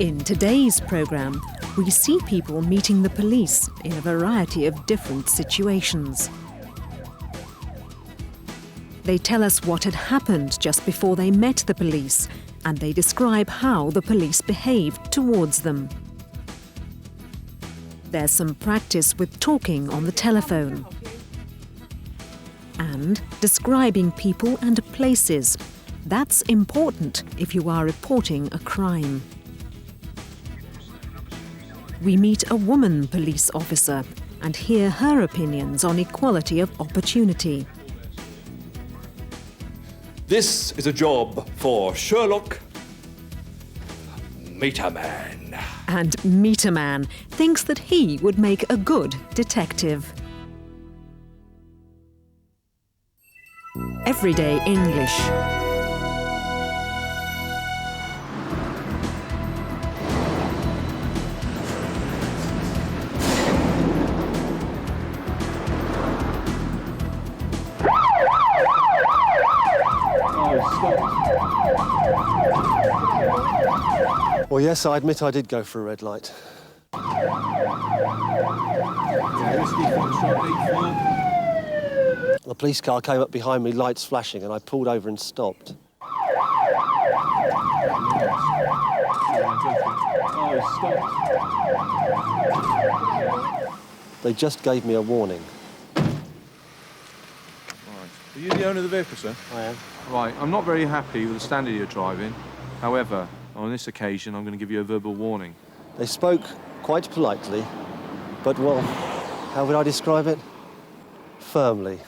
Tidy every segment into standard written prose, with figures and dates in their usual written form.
In today's programme, we see people meeting the police in a variety of different situations. They tell us what had happened just before they met the police, and they describe how the police behaved towards them. There's some practice with talking on the telephone. And describing people and places. That's important if you are reporting a crime. We meet a woman police officer and hear her opinions on equality of opportunity. This is a job for Sherlock Meterman. And Meterman thinks that he would make a good detective. Everyday English. Well, yes, I admit I did go for a red light. The police car came up behind me, lights flashing, and I pulled over and stopped. They just gave me a warning. Right. Are you the owner of the vehicle, sir? I am. Right. I'm not very happy with the standard you're driving. However, on this occasion, I'm going to give you a verbal warning. They spoke quite politely, but, well, how would I describe it? Firmly.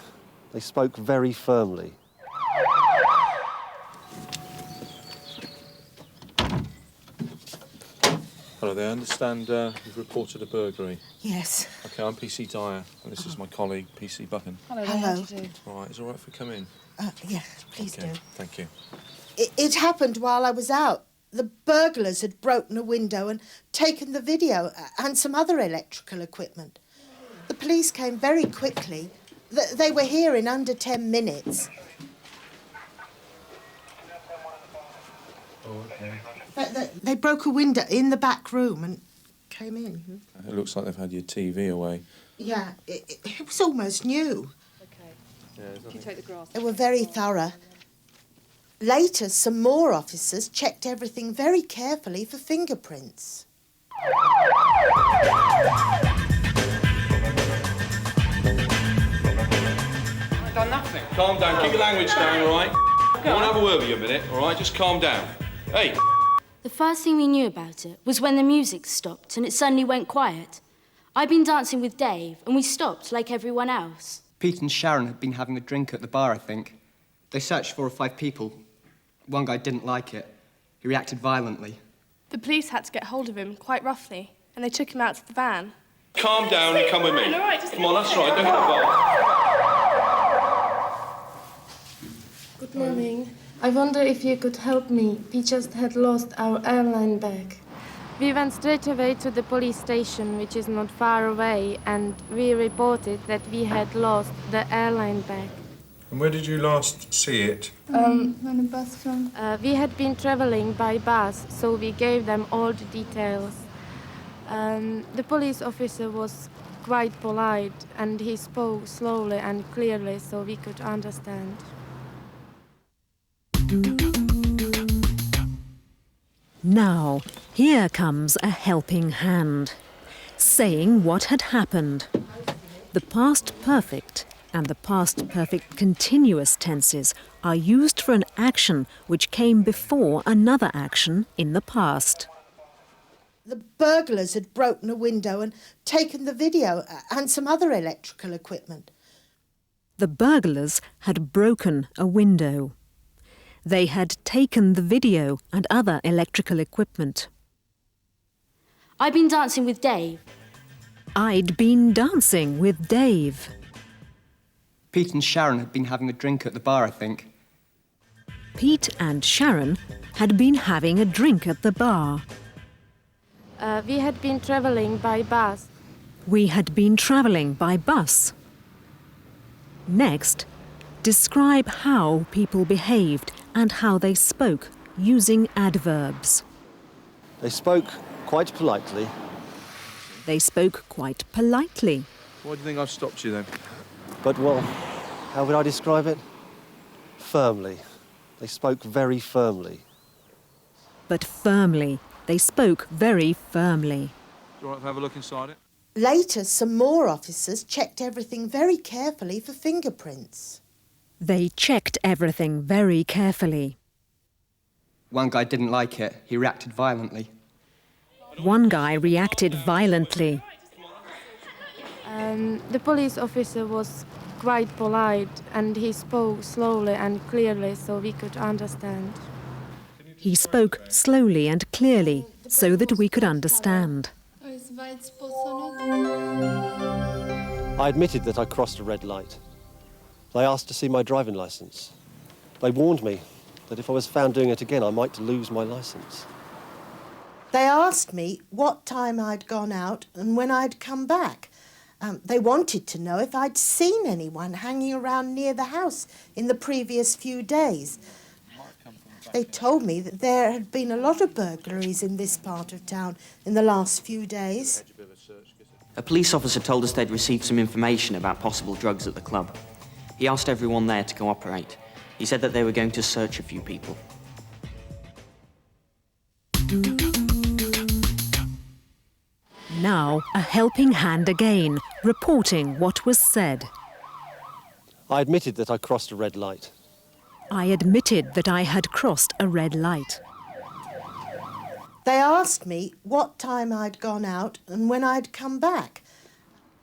They spoke very firmly. Hello there. I understand you've reported a burglary. Yes. OK, I'm PC Dyer, and this is my colleague, PC Buchan. Hello. All right, is it all right if we come in? Yes, please OK, do. thank you. It happened while I was out. The burglars had broken a window and taken the video and some other electrical equipment. The police came very quickly. They were here in under 10 minutes. Oh, OK. They broke a window in the back room and came in. It looks like they've had your TV away. Yeah, it was almost new. OK. Yeah, Can you take the grass? They were very thorough. Later, some more officers checked everything very carefully for fingerprints. I've done nothing. Calm down, keep your language down, all right? I want to have a word with you a minute, all right? Just calm down. Hey! The first thing we knew about it was when the music stopped and it suddenly went quiet. I'd been dancing with Dave and we stopped like everyone else. Pete and Sharon had been having a drink at the bar, I think. They searched 4 or 5 people. One guy didn't like it. He reacted violently. The police had to get hold of him quite roughly, and they took him out to the van. Calm down and come with me. All right, just Come on, that's right, don't get involved. Good morning. I wonder if you could help me. We just had lost our airline bag. We went straight away to the police station, which is not far away, and we reported that we had lost the airline bag. And where did you last see it? On a bus from... we had been traveling by bus, so we gave them all the details. The police officer was quite polite, and he spoke slowly and clearly, so we could understand. Now, here comes a helping hand, saying what had happened. The past perfect and the past perfect continuous tenses are used for an action which came before another action in the past. The burglars had broken a window and taken the video and some other electrical equipment. The burglars had broken a window. They had taken the video and other electrical equipment. I'd been dancing with Dave. I'd been dancing with Dave. Pete and Sharon had been having a drink at the bar, I think. Pete and Sharon had been having a drink at the bar. We had been traveling by bus. We had been travelling by bus. Next, describe how people behaved and how they spoke using adverbs. They spoke quite politely. They spoke quite politely. Why do you think I've stopped you then? But, well, how would I describe it? Firmly. They spoke very firmly. But firmly. They spoke very firmly. Do you want to have a look inside it? Later, some more officers checked everything very carefully for fingerprints. They checked everything very carefully. One guy didn't like it. He reacted violently. One guy reacted violently. The police officer was quite polite and he spoke slowly and clearly so we could understand. He spoke slowly and clearly so that we could understand. I admitted that I crossed a red light. They asked to see my driving licence. They warned me that if I was found doing it again, I might lose my licence. They asked me what time I'd gone out and when I'd come back. They wanted to know if I'd seen anyone hanging around near the house in the previous few days. They told me that there had been a lot of burglaries in this part of town in the last few days. A police officer told us they'd received some information about possible drugs at the club. He asked everyone there to cooperate. He said that they were going to search a few people. Now, a helping hand again, reporting what was said. I admitted that I crossed a red light. I admitted that I had crossed a red light. They asked me what time I'd gone out and when I'd come back.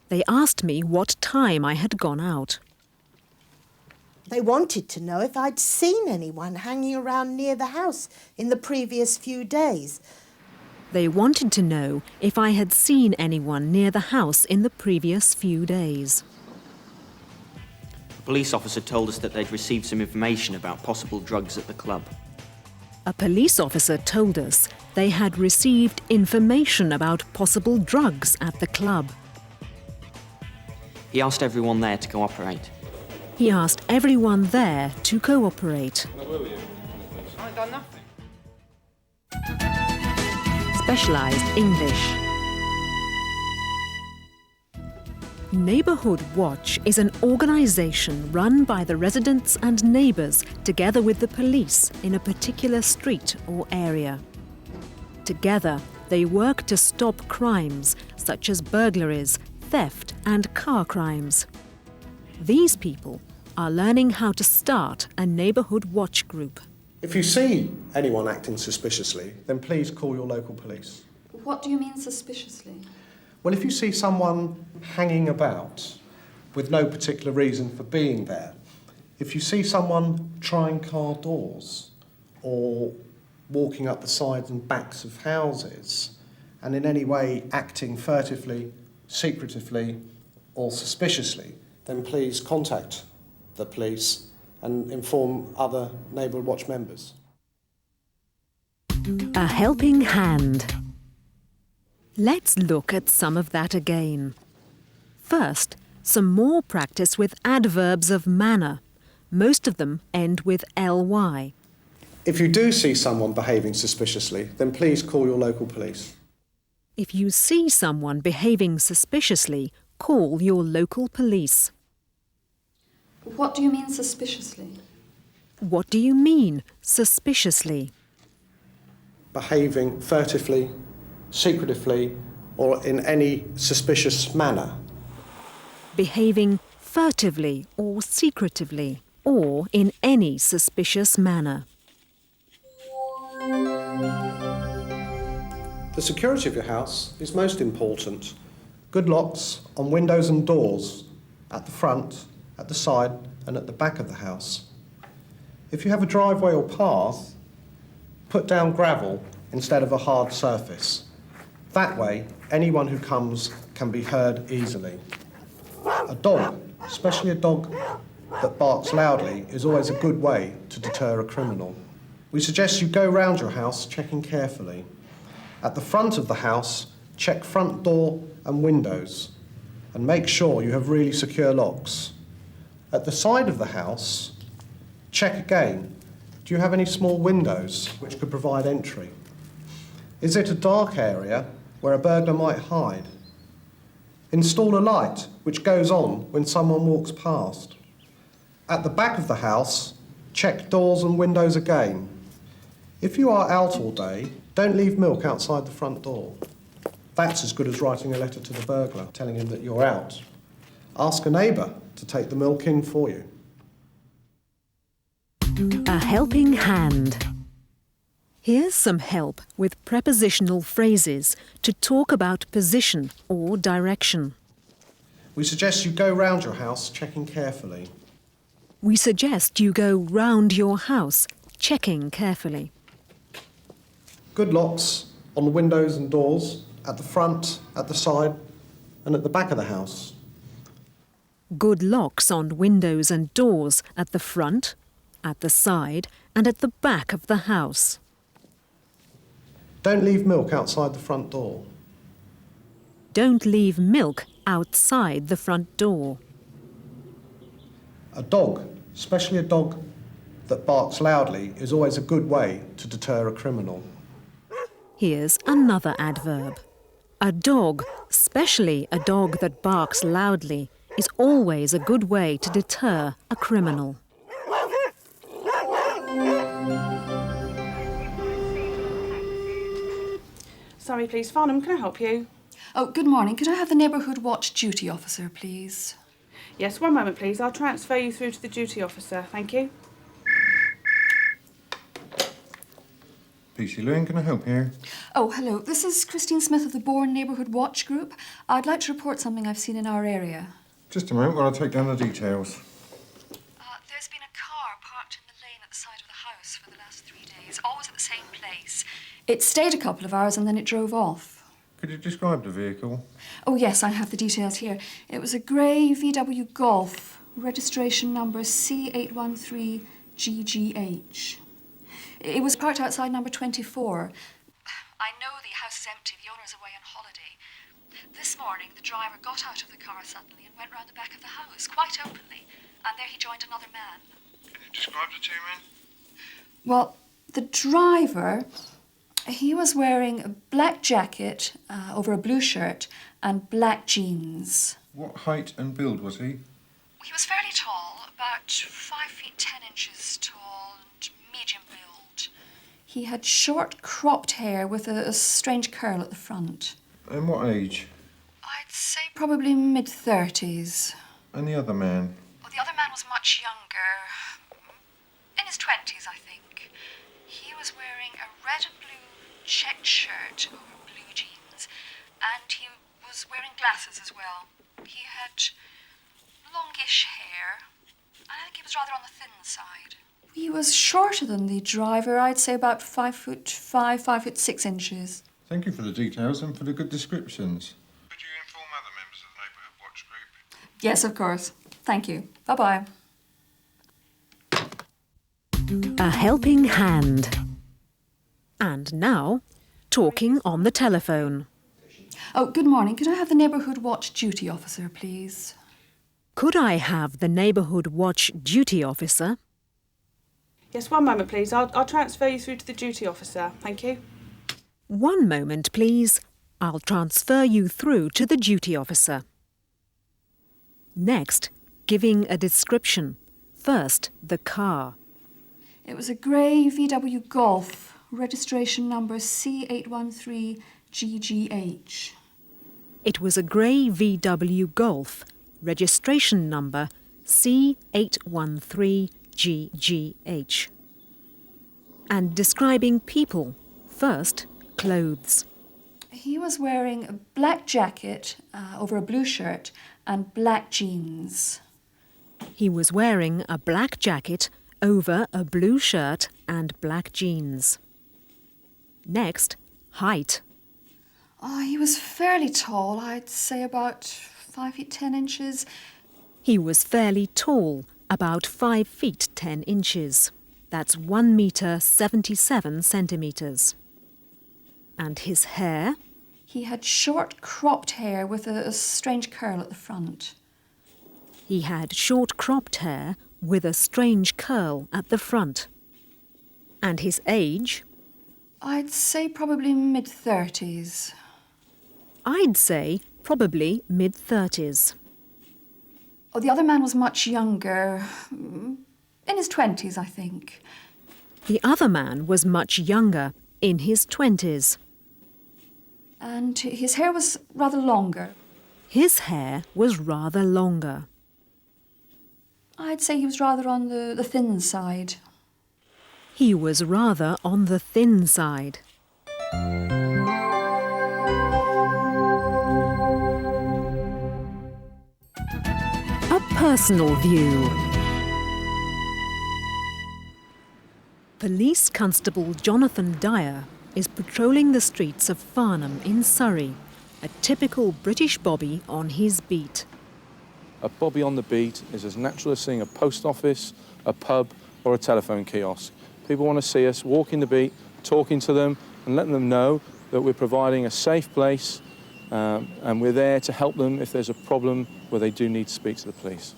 They asked me what time I had gone out. They wanted to know if I'd seen anyone hanging around near the house in the previous few days. They wanted to know if I had seen anyone near the house in the previous few days. A police officer told us that they'd received some information about possible drugs at the club. A police officer told us they had received information about possible drugs at the club. He asked everyone there to cooperate. He asked everyone there to cooperate. Where were you? I ain't done nothing. Specialised English. Neighbourhood Watch is an organisation run by the residents and neighbours together with the police in a particular street or area. Together, they work to stop crimes such as burglaries, theft and car crimes. These people are learning how to start a neighbourhood watch group. If you see anyone acting suspiciously, then please call your local police. What do you mean suspiciously? Well, if you see someone hanging about with no particular reason for being there, if you see someone trying car doors or walking up the sides and backs of houses and in any way acting furtively, secretively or suspiciously, then please contact the police and inform other Neighbourhood Watch members. A helping hand. Let's look at some of that again. First, some more practice with adverbs of manner. Most of them end with ly. If you do see someone behaving suspiciously, then please call your local police. If you see someone behaving suspiciously, call your local police. What do you mean suspiciously? What do you mean, suspiciously? Behaving furtively, secretively, or in any suspicious manner. Behaving furtively or secretively, or in any suspicious manner. The security of your house is most important. Good locks on windows and doors, at the front, at the side, and at the back of the house. If you have a driveway or path, put down gravel instead of a hard surface. That way, anyone who comes can be heard easily. A dog, especially a dog that barks loudly, is always a good way to deter a criminal. We suggest you go round your house checking carefully. At the front of the house, check front door and windows and make sure you have really secure locks. At the side of the house, check again. Do you have any small windows which could provide entry? Is it a dark area where a burglar might hide? Install a light which goes on when someone walks past. At the back of the house, check doors and windows again. If you are out all day, don't leave milk outside the front door. That's as good as writing a letter to the burglar, telling him that you're out. Ask a neighbour to take the milk in for you. A helping hand. Here's some help with prepositional phrases to talk about position or direction. We suggest you go round your house checking carefully. We suggest you go round your house, checking carefully. Good locks on the windows and doors, at the front, at the side, and at the back of the house. Good locks on windows and doors at the front, at the side, and at the back of the house. Don't leave milk outside the front door. Don't leave milk outside the front door. A dog, especially a dog that barks loudly, is always a good way to deter a criminal. Here's another adverb. A dog, especially a dog that barks loudly, is always a good way to deter a criminal. Sorry, please. Farnham, can I help you? Oh, good morning. Could I have the neighbourhood watch duty officer, please? Yes, one moment, please. I'll transfer you through to the duty officer. Thank you. PC Lewin, can I help you? Oh, hello. This is Christine Smith of the Bourne Neighbourhood Watch Group. I'd like to report something I've seen in our area. Just a moment while I take down the details. There's been a car parked in the lane at the side of the house for the last 3 days, always at the same place. It stayed a couple of hours and then it drove off. Could you describe the vehicle? Oh, yes, I have the details here. It was a grey VW Golf, registration number C813GGH. It was parked outside number 24. I know the house is empty. The owner's away on holiday. This morning, the driver got out of the car suddenly and went round the back of the house, quite openly. And there he joined another man. Can you describe the two men? Well, the driver, he was wearing a black jacket over a blue shirt and black jeans. What height and build was he? He was fairly tall, about 5 feet 10 inches tall and medium build. He had short cropped hair with a strange curl at the front. And what age? I'd say probably mid-30s. And the other man? Well, the other man was much younger, in his 20s, I think. He was wearing a red and blue checked shirt over blue jeans, and he was wearing glasses as well. He had longish hair. I think he was rather on the thin side. He was shorter than the driver. I'd say about 5'5", 5'6". Thank you for the details and for the good descriptions. Could you inform other members of the Neighbourhood Watch Group? Yes, of course. Thank you. Bye-bye. A helping hand. And now, talking on the telephone. Oh, good morning. Could I have the neighbourhood watch duty officer, please? Could I have the neighbourhood watch duty officer? Yes, one moment, please. I'll transfer you through to the duty officer. Thank you. One moment, please. I'll transfer you through to the duty officer. Next, giving a description. First, the car. It was a grey VW Golf, registration number C813GGH. It was a grey VW Golf, registration number C813GGH. And describing people. First, clothes. He was wearing a black jacket over a blue shirt and black jeans. He was wearing a black jacket over a blue shirt and black jeans. Next, height. Oh, he was fairly tall. I'd say about 5 feet 10 inches. He was fairly tall, about 5 feet 10 inches. That's 1 metre 77 centimetres. And his hair? He had short cropped hair with a strange curl at the front. He had short cropped hair with a strange curl at the front. And his age? I'd say probably mid-30s. I'd say probably mid-30s. Oh, the other man was much younger. In his 20s, I think. The other man was much younger, in his 20s. And his hair was rather longer. His hair was rather longer. I'd say he was rather on the thin side. He was rather on the thin side. A personal view. Police Constable Jonathan Dyer is patrolling the streets of Farnham in Surrey, a typical British bobby on his beat. A bobby on the beat is as natural as seeing a post office, a pub or a telephone kiosk. People want to see us walking the beat, talking to them and letting them know that we're providing a safe place and we're there to help them if there's a problem where they do need to speak to the police.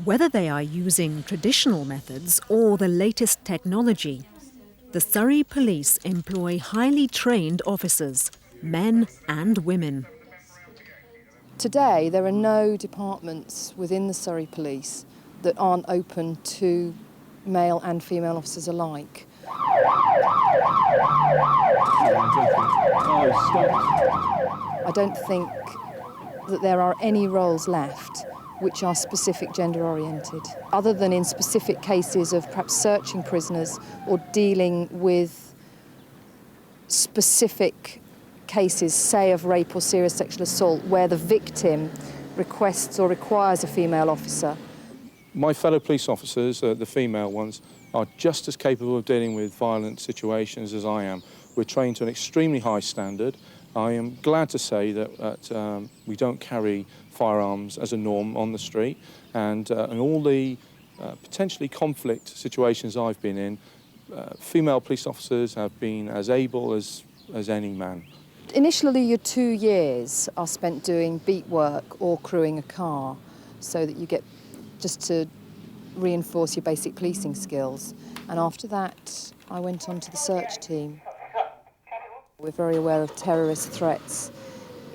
Whether they are using traditional methods or the latest technology, the Surrey Police employ highly trained officers, men and women. Today, there are no departments within the Surrey Police that aren't open to male and female officers alike. I don't think that there are any roles left which are specific gender-oriented, other than in specific cases of perhaps searching prisoners or dealing with specific cases, say of rape or serious sexual assault, where the victim requests or requires a female officer. My fellow police officers, the female ones, are just as capable of dealing with violent situations as I am. We're trained to an extremely high standard. I am glad to say that we don't carry firearms as a norm on the street, and in all the potentially conflict situations I've been in, female police officers have been as able as any man. Initially, your 2 years are spent doing beat work or crewing a car, so that you get just to reinforce your basic policing skills. And after that, I went on to the search team. We're very aware of terrorist threats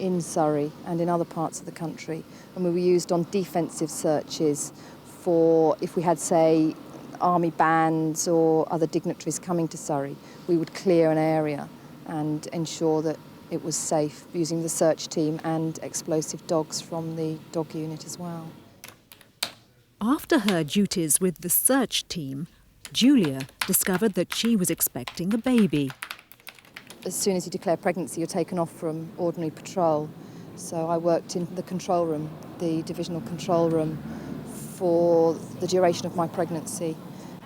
in Surrey and in other parts of the country, and we were used on defensive searches for, if we had, say, army bands or other dignitaries coming to Surrey, we would clear an area and ensure that it was safe, using the search team and explosive dogs from the dog unit as well. After her duties with the search team, Julia discovered that she was expecting a baby. As soon as you declare pregnancy, you're taken off from ordinary patrol. So I worked in the control room, the divisional control room, for the duration of my pregnancy.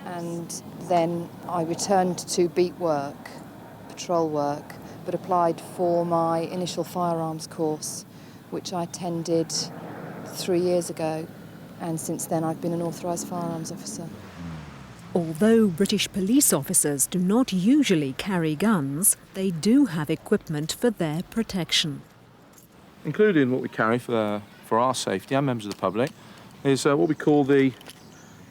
And then I returned to beat work, patrol work, but applied for my initial firearms course, which I attended 3 years ago. And since then, I've been an authorised firearms officer. Although British police officers do not usually carry guns, they do have equipment for their protection. Included in what we carry for our safety and members of the public is what we call the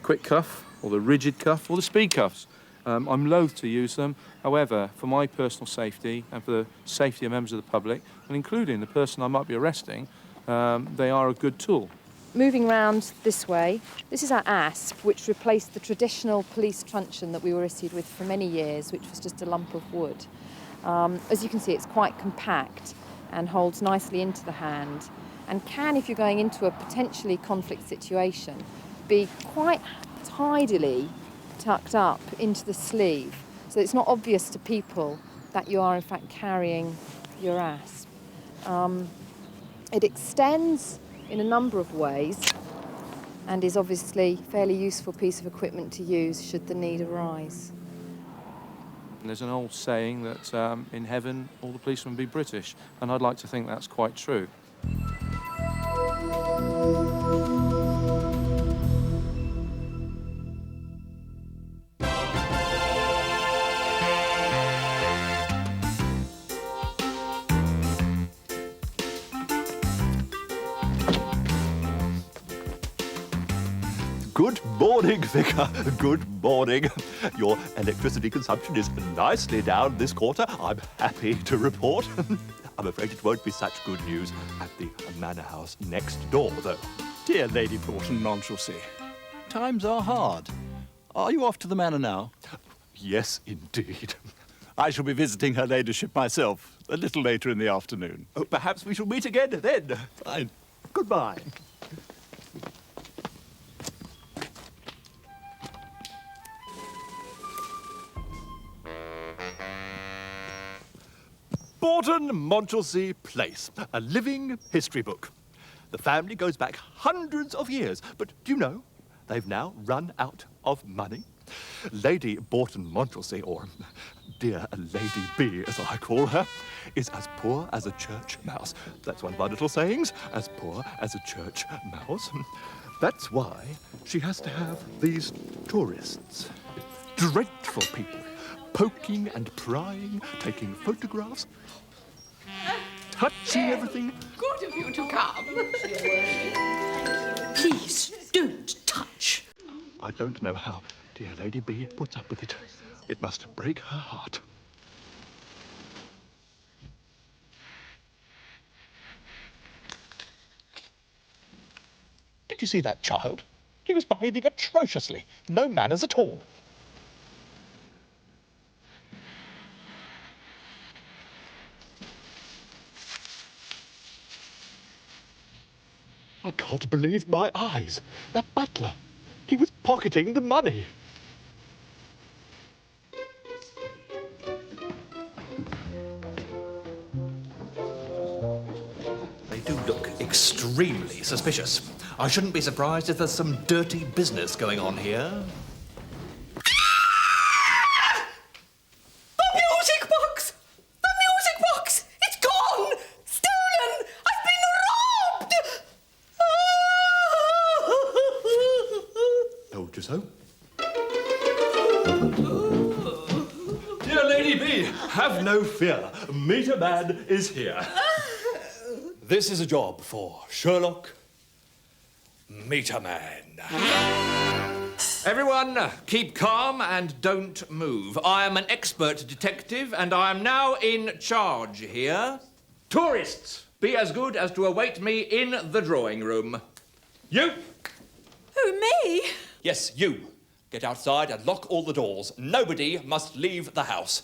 quick cuff, or the rigid cuff, or the speed cuffs. I'm loath to use them. However, for my personal safety and for the safety of members of the public, and including the person I might be arresting, they are a good tool. Moving round this way, this is our asp, which replaced the traditional police truncheon that we were issued with for many years, which was just a lump of wood. As you can see, it's quite compact and holds nicely into the hand, and can, if you're going into a potentially conflict situation, be quite tidily tucked up into the sleeve, so it's not obvious to people that you are in fact carrying your asp. It extends in a number of ways and is obviously a fairly useful piece of equipment to use should the need arise. And there's an old saying that in heaven all the policemen be British, and I'd like to think that's quite true. Good morning, Vicar. Good morning. Your electricity consumption is nicely down this quarter. I'm happy to report. I'm afraid it won't be such good news at the manor house next door, though. Dear Lady Borton Monchelsea, times are hard. Are you off to the manor now? Yes, indeed. I shall be visiting her ladyship myself a little later in the afternoon. Oh, perhaps we shall meet again then. Fine. Goodbye. Borton Monchelsea Place, a living history book. The family goes back hundreds of years, but do you know, they've now run out of money. Lady Borton Monchelsea, or dear Lady B as I call her, is as poor as a church mouse. That's one of my little sayings, as poor as a church mouse. That's why she has to have these tourists. Dreadful people, poking and prying, taking photographs, touching everything. Good of you to come. Please, don't touch. I don't know how dear Lady B puts up with it. It must break her heart. Did you see that child? He was behaving atrociously. No manners at all. I can't believe my eyes. That butler. He was pocketing the money. They do look extremely suspicious. I shouldn't be surprised if there's some dirty business going on here. The music box! The music box! It's gone! Stolen! I've been robbed! Told you so. Dear Lady B, have no fear. Meter Man is here. This is a job for Sherlock Meter Man. Everyone, keep calm and don't move. I am an expert detective and I am now in charge here. Tourists, be as good as to await me in the drawing room. You! Who, me? Yes, you. Get outside and lock all the doors. Nobody must leave the house.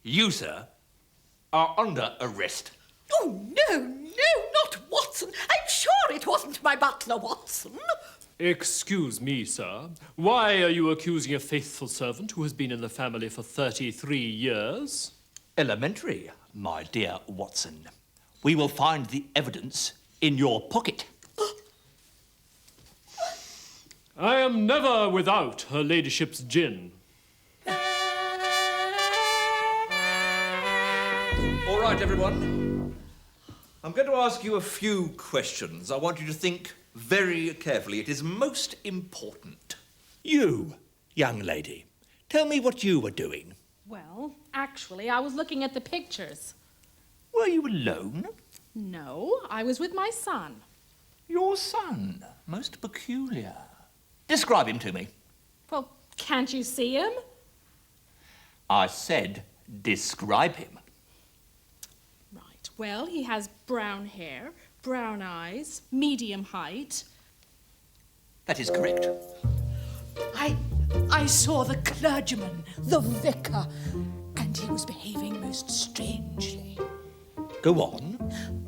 You, sir, are under arrest. Oh, no, not Watson. I'm sure it wasn't my butler, Watson. Excuse me, sir. Why are you accusing a faithful servant who has been in the family for 33 years? Elementary, my dear Watson. We will find the evidence in your pocket. I am never without her ladyship's gin. All right, everyone. I'm going to ask you a few questions. I want you to think very carefully. It is most important. You, young lady, tell me what you were doing. Well, actually, I was looking at the pictures. Were you alone? No, I was with my son. Your son? Most peculiar. Describe him to me. Well, can't you see him? I said describe him. Right. Well, he has brown hair, brown eyes, medium height. That is correct. I saw the clergyman, the vicar, and he was behaving most strangely. Go on.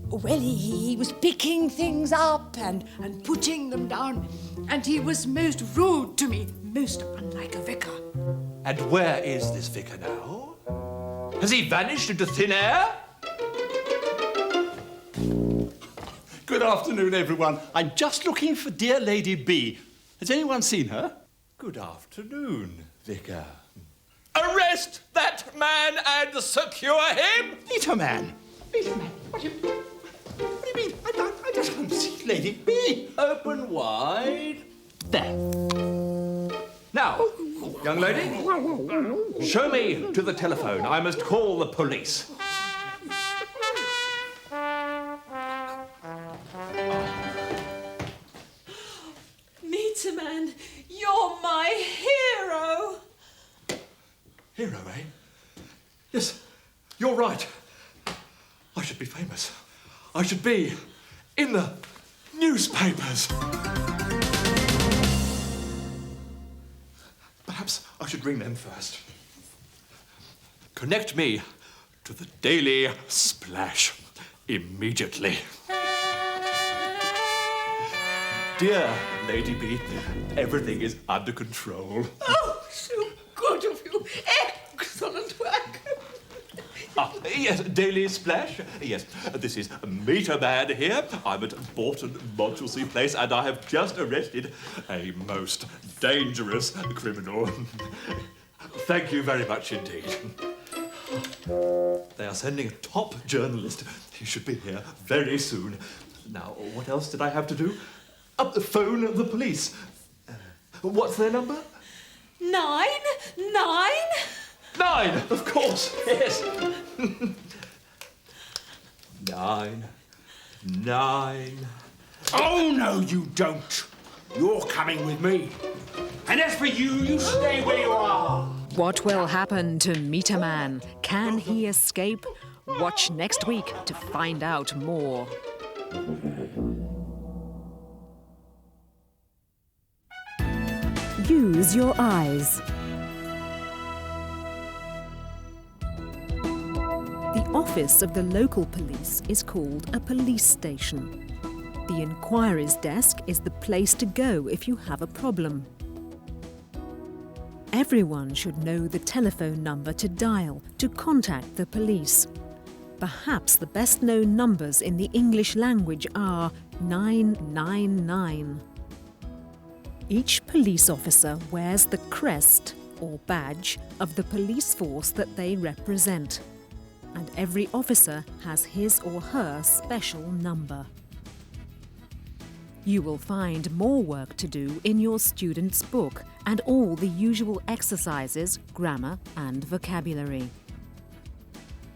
Well, he was picking things up and putting them down, and he was most rude to me, most unlike a vicar. And where is this vicar now? Has he vanished into thin air? Good afternoon, everyone. I'm just looking for dear Lady B. Has anyone seen her? Good afternoon, Vicar. Arrest that man and secure him! Meter man! Meter man! What do you mean? I just can't see Lady B. Open wide. There. Now, young lady, show me to the telephone. I must call the police. Meter man, you're my hero. Hero, eh? Yes, you're right. I should be famous. I should be in the newspapers. Perhaps I should ring them first. Connect me to the Daily Splash immediately. Dear Lady B, everything is under control. Oh, so good of you. Excellent work. Yes, Daily Splash. Yes, this is Meter Man here. I'm at Bolton, Monchelsea Place, and I have just arrested a most dangerous criminal. Thank you very much indeed. They are sending a top journalist. He should be here very soon. Now, what else did I have to do? Phone the police. What's their number? 999. 9, of course, yes. 9. Oh, no, you don't. You're coming with me. And as for you, you stay where you are. What will happen to Meter Man? Can he escape? Watch next week to find out more. Use your eyes. The office of the local police is called a police station. The inquiries desk is the place to go if you have a problem. Everyone should know the telephone number to dial to contact the police. Perhaps the best known numbers in the English language are 999. Each police officer wears the crest or badge of the police force that they represent. And every officer has his or her special number. You will find more work to do in your student's book and all the usual exercises, grammar and vocabulary.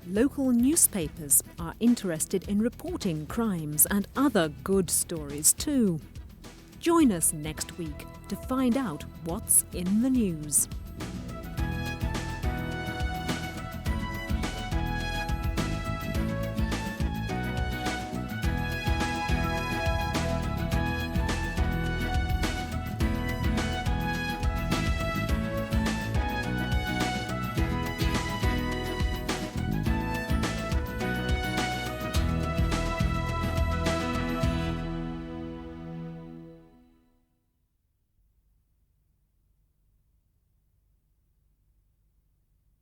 Local newspapers are interested in reporting crimes and other good stories too. Join us next week to find out what's in the news.